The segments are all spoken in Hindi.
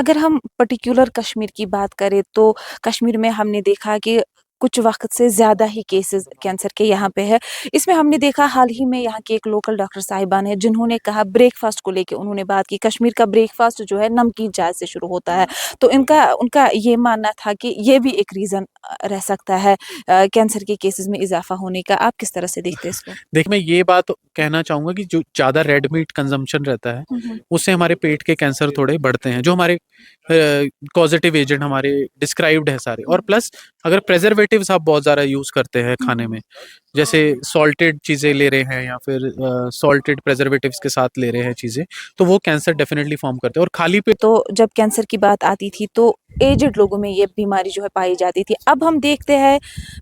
अगर हम पर्टिकुलर कश्मीर की बात करें तो कश्मीर में हमने देखा कि कुछ वक्त से ज़्यादा ही केसेस कैंसर के यहाँ पे है। इसमें हमने देखा हाल ही में यहाँ की एक लोकल डॉक्टर साहिबान है जिन्होंने कहा ब्रेकफास्ट को लेके उन्होंने बात की। कश्मीर का ब्रेकफास्ट जो है नमकीन चाय से शुरू होता है। तो इनका उनका ये मानना था कि ये भी एक रीज़न रह सकता है कैंसर के केसेस में इजाफा होने का। आप किस तरह से देखते हैं इसको? देखिए, मैं ये बात कहना चाहूँगा कि जो ज़्यादा रेड मीट कंज़म्पशन रहता है, उससे हमारे पेट के कैंसर थोड़े बढ़ते हैं, जो हमारे कॉज़ेटिव एजेंट हमारे डिस्क्राइब्ड हैं सारे। और प्लस अगर प्रिजर्वेटिव्स आप बहुत ज़्यादा यूज़ करते हैं खाने में, जैसे सॉल्टेड चीज़ें ले रहे हैं या फिर सॉल्टेड प्रिजर्वेटिव्स के साथ ले रहे हैं चीज़ें, तो वो कैंसर डेफ़िनिटली फ़ॉर्म करते हैं। और खाली पेट तो जब कैंसर की बात आती थी तो एजेड लोगों में ये बीमारी जो है पाई जाती थी। अब हम देखते हैं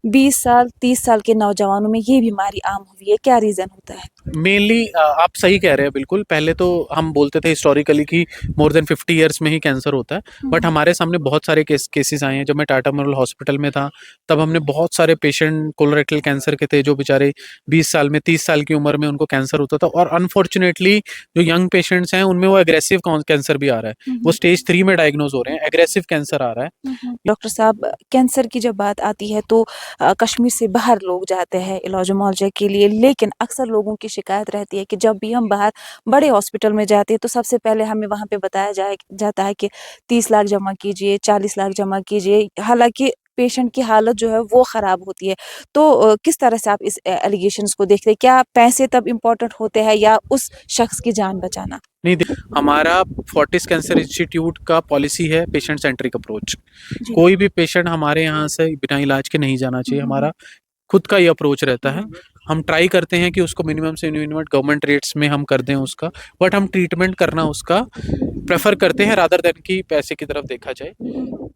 20 साल 30 साल के नौजवानों में ये बीमारी आम हुई है। क्या रीज़न होता है? मेनली आप सही कह रहे हैं बिल्कुल। पहले तो हम बोलते थे हिस्टोरिकली कि मोर देन 50 इयर्स में ही कैंसर होता है, बट हमारे सामने बहुत सारे केसेस आए हैं। जब मैं टाटा मेमोरियल हॉस्पिटल में था, तब हमने बहुत सारे पेशेंट कोलोरेक्टल कैंसर के थे, जो बेचारे 20 साल में 30 साल की उम्र में उनको कैंसर होता था। और अनफॉर्चुनेटली जो यंग पेशेंट्स हैं, उनमें वो एग्रेसिव कैंसर भी आ रहा है। वो स्टेज 3 में डायग्नोज हो रहे हैं, एग्रेसिव कैंसर आ रहा है। डॉक्टर साहब, कैंसर की जब बात आती है तो कश्मीर से बाहर लोग जाते हैं इलाज मुआवजा के लिए, लेकिन अक्सर लोगों की शिकायत रहती है कि जब भी हम बाहर बड़े हॉस्पिटल में जाते हैं तो सबसे पहले हमें वहाँ पे बताया जाता है कि 30 लाख जमा कीजिए, 40 लाख जमा कीजिए। हालांकि पेशेंट की हालत जो है वो खराब होती है। तो किस तरह से आप इस एलिगेशंस को देखते हैं? क्या पैसे तब इम्पोर्टेंट होते हैं या उस शख्स की जान बचाना? नहीं, हमारा फोर्टिस कैंसर इंस्टीट्यूट का पॉलिसी है पेशेंट सेंट्रिक अप्रोच। जी। कोई भी पेशेंट हमारे यहाँ से बिना इलाज के नहीं जाना चाहिए। हमारा खुद का ये अप्रोच रहता है। हम ट्राई करते हैं कि उसको मिनिमम से मिनिमम गवर्नमेंट रेट्स में हम कर दें उसका, बट हम ट्रीटमेंट करना उसका प्रेफर करते हैं रादर देन कि पैसे की तरफ देखा जाए।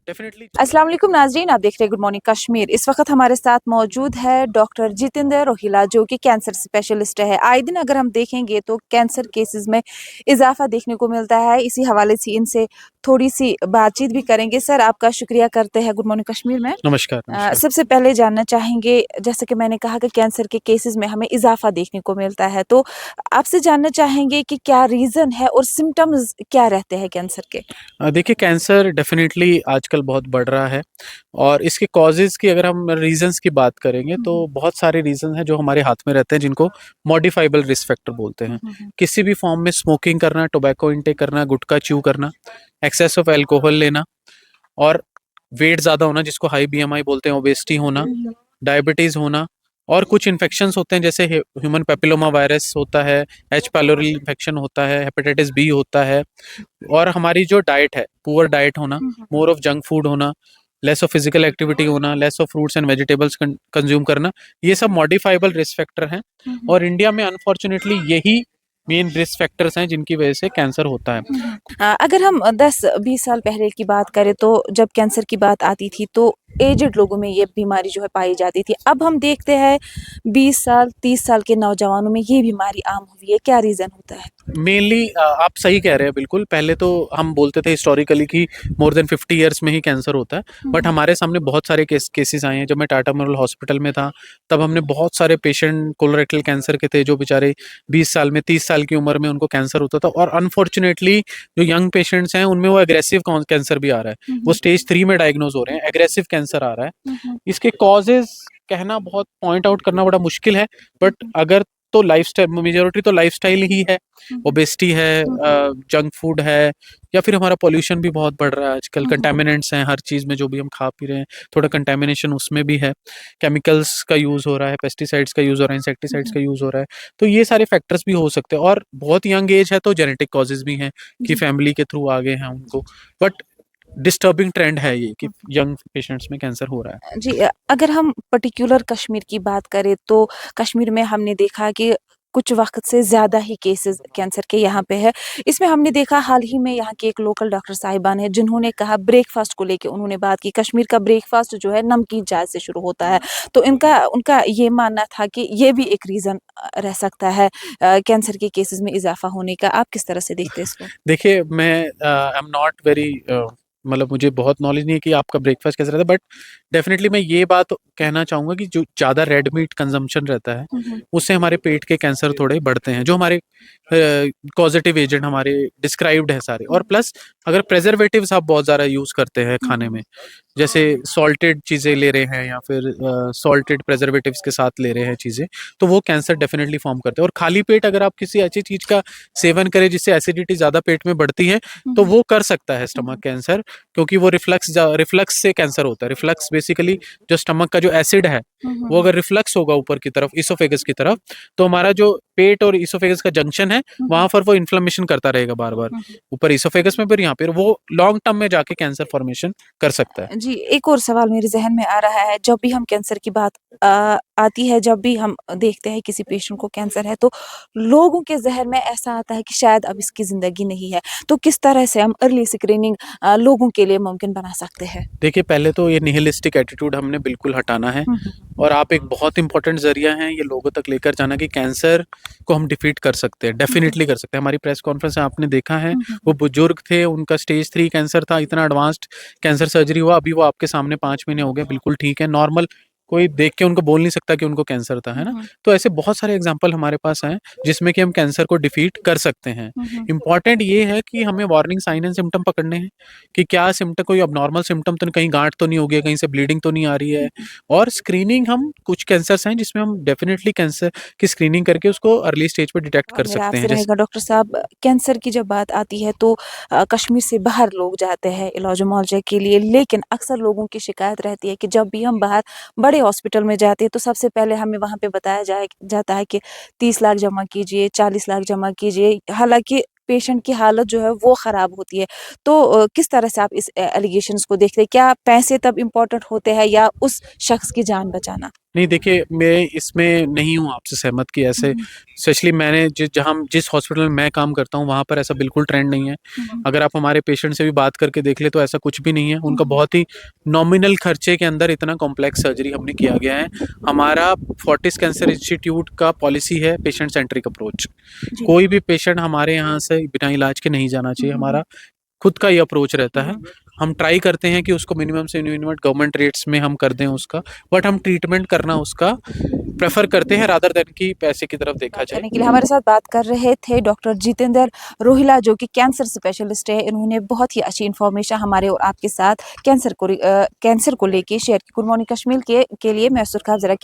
डेफिनेटली। अस्सलाम वालेकुम नाज़रीन, आप देख रहे हैं गुड मॉर्निंग कश्मीर। इस वक्त हमारे साथ मौजूद है डॉक्टर जितेंद्र रोहिला जो कि कैंसर स्पेशलिस्ट है। आए दिन अगर हम देखेंगे तो कैंसर केसेस में इजाफा देखने को मिलता है। इसी हवाले से इनसे थोड़ी सी बातचीत भी करेंगे। सर, आपका शुक्रिया करते हैं गुड मॉर्निंग कश्मीर में। नमस्कार, नमस्कार। सबसे पहले जानना चाहेंगे, जैसे कि मैंने कहा कि कैंसर के केसेस में हमें इजाफा देखने को मिलता है, तो आपसे जानना चाहेंगे कि क्या रीज़न है और सिम्टम्स क्या रहते हैं कैंसर के? देखिए, कैंसर डेफिनेटली आजकल बहुत बढ़ रहा है। और इसके कॉजेज़ की अगर हम रीज़न्स की बात करेंगे, तो बहुत सारे रीज़न हैं जो हमारे हाथ में रहते हैं, जिनको मॉडिफाइबल रिस्क फैक्टर बोलते हैं। किसी भी फॉर्म में स्मोकिंग करना, टोबैको इंटेक करना, गुटखा च्यू करना, एक्सेस ऑफ अल्कोहल लेना, और वेट ज़्यादा होना जिसको हाई बीएमआई बोलते हैं, ओबेसिटी होना, डायबिटीज़ होना, और कुछ इन्फेक्शंस होते हैं जैसे ह्यूमन पैपिलोमा वायरस होता है, एच पाइलोरी इन्फेक्शन होता है, हेपेटाइटिस बी होता है। और हमारी जो डाइट है, पुअर डाइट होना, मोर ऑफ जंक फूड होना, लेस ऑफ फिजिकल एक्टिविटी होना, less of fruits and vegetables consume करना, ये सब मॉडिफाइबल रिस्क फैक्टर हैं। और इंडिया में अनफॉर्चुनेटली यही मेन रिस्क फैक्टर्स हैं जिनकी वजह से कैंसर होता है। अगर हम 10-20 साल पहले की बात करें तो जब कैंसर की बात आती थी तो एजेड लोगों में ये बीमारी जो है पाई जाती थी। अब हम देखते हैं 20 साल 30 साल के नौजवानों में ये बीमारी आम हुई है। क्या रीज़न होता है? मेनली आप सही कह रहे हैं बिल्कुल। पहले तो हम बोलते थे हिस्टोरिकली कि मोर देन 50 इयर्स में ही कैंसर होता है, बट हमारे सामने बहुत सारे केसेस आए हैं। जब मैं टाटा मेमोरियल हॉस्पिटल में था, तब हमने बहुत सारे पेशेंट कोलोरेक्टल कैंसर के थे, जो बेचारे 20 साल में 30 साल की उम्र में उनको कैंसर होता था। और अनफॉर्चुनेटली जो यंग पेशेंट्स हैं, उनमें वो एग्रेसिव कैंसर भी आ रहा है। वो स्टेज 3 में डायग्नोज हो रहे हैं, एग्रेसिव कैंसर आ रहा है। इसके कॉजेज कहना बहुत पॉइंट आउट करना बड़ा मुश्किल है, बट अगर तो लाइफस्टाइल, मेजोरिटी तो लाइफस्टाइल ही है। ओबेसिटी है, जंक फूड है, या फिर हमारा पॉल्यूशन भी बहुत बढ़ रहा है आजकल। कंटामिनेंट्स हैं हर चीज़ में, जो भी हम खा पी रहे हैं, थोड़ा कंटामिनेशन उसमें भी है। केमिकल्स का यूज़ हो रहा है, पेस्टिसाइड्स का यूज़ हो रहा है, इंसेक्टिसाइड्स का यूज़ हो रहा है। तो ये सारे फैक्टर्स भी हो सकते हैं। और बहुत यंग एज है तो जेनेटिक कॉजेज भी हैं कि फैमिली के थ्रू आ गए हैं उनको। बट डिस्टर्बिंग ट्रेंड है ये कि यंग पेशेंट्स में कैंसर हो रहा है। जी, अगर हम पर्टिकुलर कश्मीर की बात करें तो कश्मीर में हमने देखा कि कुछ वक्त से ज़्यादा ही केसेस कैंसर के यहाँ पे है। इसमें हमने देखा हाल ही में यहाँ की एक लोकल डॉक्टर साहिबान है जिन्होंने कहा ब्रेकफास्ट को लेके उन्होंने बात की। कश्मीर का ब्रेकफास्ट जो है नमकीन चाय से शुरू होता है। तो इनका उनका ये मानना था कि ये भी एक रीज़न रह सकता है कैंसर के केसेस में इजाफा होने का। आप किस तरह से देखते हैं इसको? देखिए, मैं आई एम नॉट वेरी मतलब मुझे बहुत नॉलेज नहीं है कि आपका ब्रेकफास्ट कैसा रहता है, बट डेफिनेटली मैं ये बात कहना चाहूँगा कि जो ज़्यादा रेड मीट कंजम्पशन रहता है, उससे हमारे पेट के कैंसर थोड़े बढ़ते हैं, जो हमारे कॉजेटिव एजेंट हमारे डिस्क्राइब्ड है सारे। और प्लस अगर प्रेजर्वेटिव्स आप बहुत ज़्यादा यूज़ करते हैं खाने में, जैसे सॉल्टेड चीज़ें ले रहे हैं या फिर सॉल्टेड प्रेजर्वेटिव्स के साथ ले रहे हैं चीज़ें, तो वो कैंसर डेफिनेटली फॉर्म करते हैं। और खाली पेट अगर आप किसी ऐसी चीज़ का सेवन करें जिससे एसिडिटी ज़्यादा पेट में बढ़ती है, तो वो कर सकता है स्टमक कैंसर, क्योंकि वो रिफ्लक्स से कैंसर होता है। रिफ्लक्स बेसिकली जो स्टमक का जो एसिड है, वो अगर रिफ्लक्स होगा ऊपर की तरफ इसोफेगस की तरफ, तो हमारा जो पेट और इसोफेगस का जंक्शन है, वहां पर वो इन्फ्लेमेशन करता रहेगा बार बार, ऊपर इसोफेगस में फिर यहाँ पे वो लॉन्ग टर्म में जाके कैंसर फॉर्मेशन कर सकता है। जी, एक और सवाल मेरे ज़हन में आ रहा है, जब भी हम कैंसर की बात आती है, जब भी हम देखते हैं किसी पेशेंट को कैंसर है, तो लोगों के ज़हन में ऐसा आता है कि शायद अब इसकी ज़िंदगी नहीं है। तो किस तरह से हम अर्ली स्क्रीनिंग लोगों के लिए मुमकिन बना सकते हैं? देखिए, पहले तो ये निहिलिस्टिक एटीट्यूड हमने बिल्कुल हटाना है, और आप एक बहुत इंपॉर्टेंट ज़रिया हैं ये लोगों तक लेकर जाना कि कैंसर को हम डिफीट कर सकते हैं, डेफिनिटली कर सकते हैं। हमारी प्रेस कॉन्फ्रेंस में आपने देखा है, वो बुजुर्ग थे, उनका स्टेज 3 कैंसर था, इतना एडवांस्ड कैंसर सर्जरी हुआ, अभी वो आपके सामने 5 महीने हो गए, बिल्कुल ठीक है, नॉर्मल, कोई देख के उनको बोल नहीं सकता कि उनको कैंसर था, है ना? तो ऐसे बहुत सारे एग्जाम्पल हमारे पास हैं जिसमें कि हम कैंसर को डिफीट कर सकते हैं। इंपॉर्टेंट ये है कि हमें वार्निंग साइन एंड सिम्टम पकड़ने हैं कि क्या सिम्टम, कोई अबनॉर्मल सिम्टम तो नहीं, कहीं गांठ तो नहीं हो गया, कहीं से ब्लीडिंग तो नहीं आ रही है। और स्क्रीनिंग, हम कुछ कैंसर्स हैं जिसमें हम डेफिनेटली कैंसर की स्क्रीनिंग करके उसको अर्ली स्टेज पे डिटेक्ट और कर मेरा सकते आपसे हैं। जैसे रहेगा डॉक्टर साहब, कैंसर की जब बात आती है तो कश्मीर से बाहर लोग जाते हैं इलाज मुआवजे के लिए, लेकिन अक्सर लोगों की शिकायत रहती है कि जब भी हम बाहर बड़े हॉस्पिटल में जाते हैं तो सबसे पहले हमें वहाँ पे बताया जाता है कि 30 लाख जमा कीजिए, 40 लाख जमा कीजिए, हालांकि पेशेंट की हालत जो है वो ख़राब होती है। तो किस तरह से आप इस एलिगेशंस को देखते हैं? क्या पैसे तब इम्पोर्टेंट होते हैं या उस शख्स की जान बचाना? नहीं, देखिए, मैं इसमें नहीं हूँ आपसे सहमत कि ऐसे, स्पेशली मैंने जिस हॉस्पिटल में मैं काम करता हूँ, वहाँ पर ऐसा बिल्कुल ट्रेंड नहीं है। अगर आप हमारे पेशेंट से भी बात करके देख ले तो ऐसा कुछ भी नहीं है। उनका बहुत ही नॉमिनल खर्चे के अंदर इतना कॉम्प्लेक्स सर्जरी हमने किया गया है। हमारा फोर्टिस कैंसर इंस्टीट्यूट का पॉलिसी है पेशेंट सेंट्रिक अप्रोच। जी। कोई भी पेशेंट हमारे यहाँ से बिना इलाज के नहीं जाना चाहिए। हमारा खुद का ये अप्रोच रहता है। हम ट्राई करते हैं कि उसको मिनिमम से मिनिमम गवर्नमेंट रेट्स में हम कर दें उसका, बट हम ट्रीटमेंट करना उसका प्रेफर करते हैं रादर देन कि पैसे की तरफ देखा बात जाए। करने के लिए हमारे साथ बात कर रहे थे डॉक्टर जितेंद्र रोहिला, जो कि कैंसर स्पेशलिस्ट है। इन्होंने बहुत ही अच्छी इन्फॉर्मेशन हमारे और आपके साथ कैंसर को लेके शेयर की। गुड मॉर्निंग कश्मीर के लिए मैं सुरखा जरा